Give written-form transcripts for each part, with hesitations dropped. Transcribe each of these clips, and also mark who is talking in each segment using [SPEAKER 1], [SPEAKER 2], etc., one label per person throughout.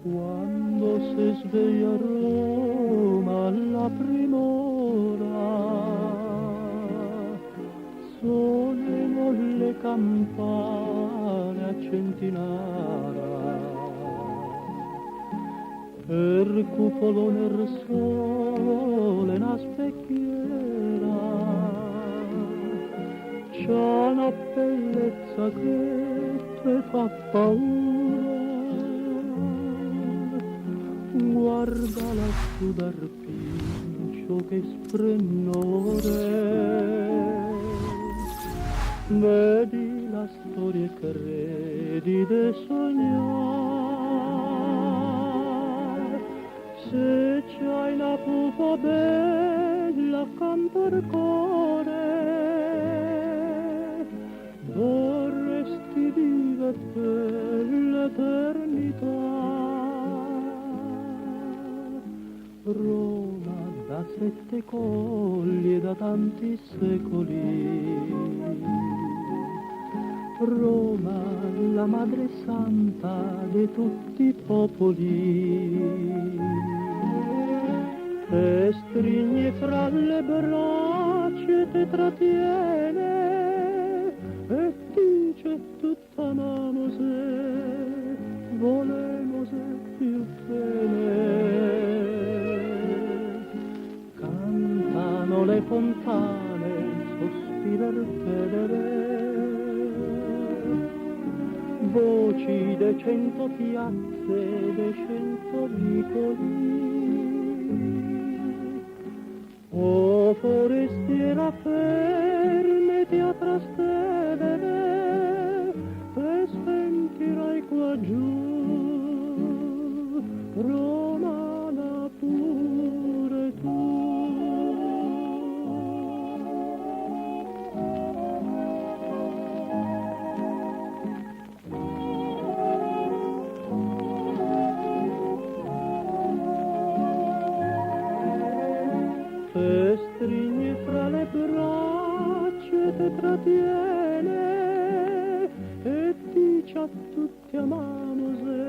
[SPEAKER 1] Quando si sveglia a Roma alla prim'ora, suonano le campane a centinaia, per cupolone il sole una specchiera, c'ha una bellezza che te fa paura. Guarda lassù dal pincio che sprennore, vedi la storia che credi di sognare. Se c'hai una pupa bella accanto al cuore, vorresti vivere per l'eternità. Roma da 7 colli e da tanti secoli, Roma la madre santa di tutti i popoli, te stringe fra le braccia e te trattiene e dice tutta mano se volemo se più bene. Cantano le fontane, sospira il fedele, voci de 100 piazze, de 100 vicoli. O forestiera fermati a trastevere e sentirai qua giù romana pure tu. Te stringe fra le braccia e te trattiene e dice a tutti amamo se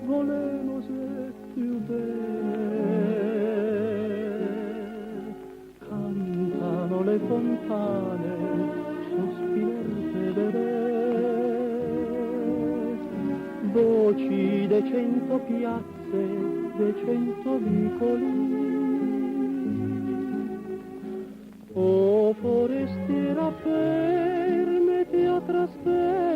[SPEAKER 1] volemo se più bene. Cantano le fontane, sospira il fedele, voci de 100 piazze, de 100 vicoli. O forestiera fermati a trastevere